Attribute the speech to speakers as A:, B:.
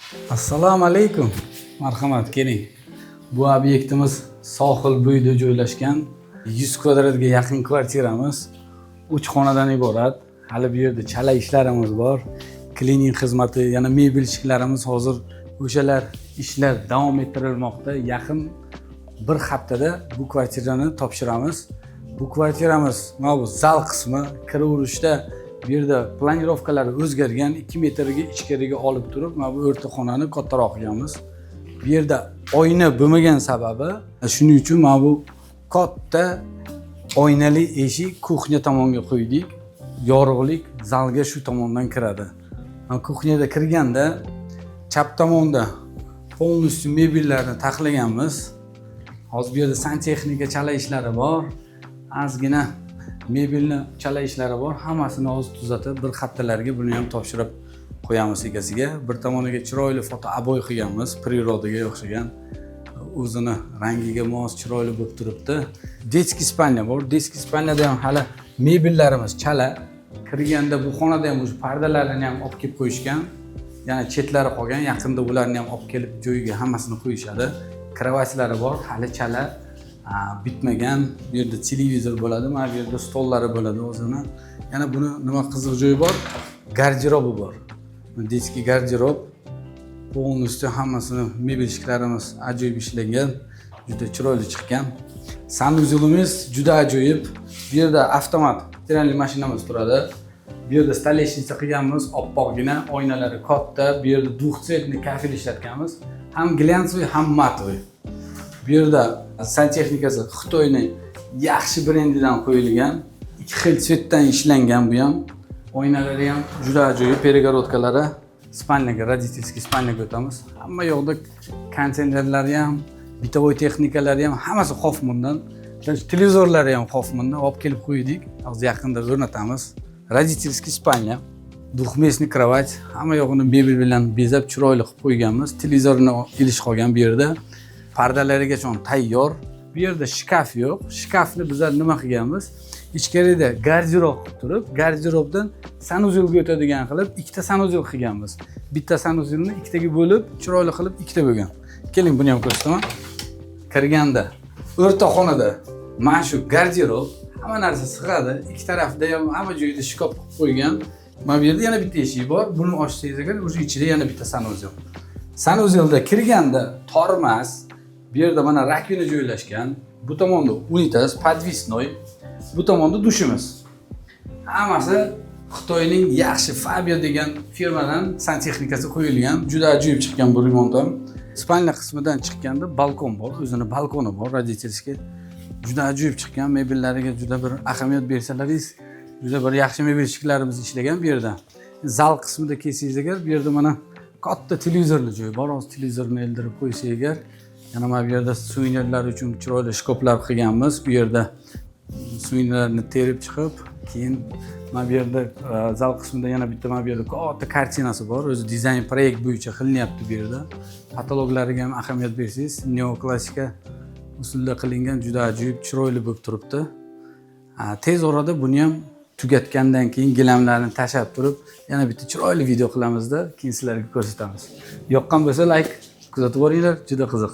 A: Assalomu alaykum. Marhamat, keling. Bu obyektimiz sohil bo'yida joylashgan 100 kvadratga yaqin kvartiramiz. 3 xonadan iborat. Hali bu yerda chala ishlarimiz bor. Cleaning xizmati, yana mebel ishlarimiz hozir o'shalar ishlar davom ettirilmoqda. Yaqin bir haftada bu kvartirani topshiramiz. Bu kvartiramiz mana bu zal qismi, kiraverishda bu yerda planirovkalari o'zgargan, 2 metrga ichkariga olib turib, mana bu o'rta xonani kattaroq qilganmiz. Bu yerda oyna bo'lmagan sababi shuning uchun mana bu katta oynali eshik kuxnya tomonga qo'ydik. Yorug'lik zalga shu tomondan kiradi. Kuxnyada kirganda chap tomonda полностью mebellarni taxlaganmiz. Hozir bu yerda santexnika chala ishlari bor. Ozgina mebelni chala ishlari bor. Hammasini hozir tuzatib, bir haftalarga buni ham topshirib qo'yamiz egasiga. Bir tomoniga chiroyli foto aboy qilganmiz, prirodaga o'xshagan. O'zini rangiga mos chiroyli bo'lib turibdi. Детский spalnya bor. Детский spalnyada ham hali mebellarimiz chala. Kirganda bu xonada ham o'sha pardalarni ham olib kelib qo'yishgan. Yana chetlari qolgan, yaqinda ularni ham olib kelib joyiga hammasini qo'yishadi. Kravatlari bor, hali chala, bitmagan. Bu yerda televizor bo'ladi, mana bu yerda stollari bo'ladi o'zini. Yana buni nima qiziq joyi bor? Garderobi bor. Детский garderob. Полностью hammasini mebel ishlarimiz ajoyib ishlangan, juda chiroyli chiqqan. Sanuzelimiz juda ajoyib. Bu yerda avtomat stиральный mashinamiz turadi. Bu yerda stoleshnica qilganmiz, oppoqgina, oynalari katta. Bu yerda двухцветный kafel ishlatganmiz. Ham glянцевый, ham matoviy. Bu yerda santexnikasi Xitoyning yaxshi brendidan qo'yilgan. 2 xil tsvetdan ishlangan bu ham. Oynalari ham juda ajoyib, перегородкалari. Spalnaga, родительский spalnaga o'tamiz. Hamma yoqda konteynerlari ham, bitovoy texnikalari ham hammasi Hoffmandan. Televizorlari ham Hoffmandan olib kelib qo'ydik. Hozir yaqinda o'rnatamiz. Родительский spalnya, двухместный кровать, hamma yo'g'ini mebel bilan bezab chiroyli qilib qo'yganmiz. Televizorni ilish qolgan bu yerda. Pardalarigacha tayyor. Bu yerda shkaf yo'q. Shkafni bizlar nima qilganmiz? Ichkarida garderob qilib turib, garderobdan sanuzelga o'tadigan qilib, ikkita sanuzel qilganmiz. Bitta sanuzelni ikkitaga bo'lib, chiroyli qilib ikkita bo'lgan. Keling, buni ham ko'rsataman. Kirganda o'rta xonada mana shu garderob, hamma narsa sig'adi. Ikki tarafda ham hamma joyda shkaf qilib qo'ygan. Mana bu yerda yana bitta eshik bor. Buni ochsangiz agar, o'sha ichida yana bitta sanuzel. Sanuzelda kirganda tormas, bu yerda mana rakvina joylashgan. Bu tomonda unitas, подвесной. Bu tomonda dushimiz. Hammasi Xitoyning yaxshi Fabio degan firmadan santexnikasi qo'yilgan. Juda ajoyib chiqqan bu remont ham. Spalnya qismidan chiqqanda balkon bor, o'zini balkoni bor, родительский. Juda ajoyib chiqqan, mebellariga juda bir ahamiyat bersalaringiz, juda bir yaxshi mebelchilarimiz ishlagan bu yerda. Zal qismida kelsangiz agar, bu yerda mana katta televizorli joy bor. Hozir televizorni eldirib qo'ysangiz agar, yana mana bu yerda suvenirlar uchun chiroyli shkoplar qilganmiz. Bu yerda suvenirlarni terib chiqib, keyin mana bu yerda zal qismida yana bitta mana bu yerda katta kartinasi bor. O'zi dizayn proyekt bo'yicha qilinyapti bu yerda. Patologlariga ham ahamiyat bersangiz, neoklassika usulda qilingan juda ajoyib chiroyli bo'lib turibdi. Tez orada buni ham tugatgandan keyin gilamlarni tashab turib, yana bitta chiroyli video qilamizda, keyin sizlarga ko'rsatamiz. Yoqqan bo'lsa like, kuzatib boringlar, juda qiziq.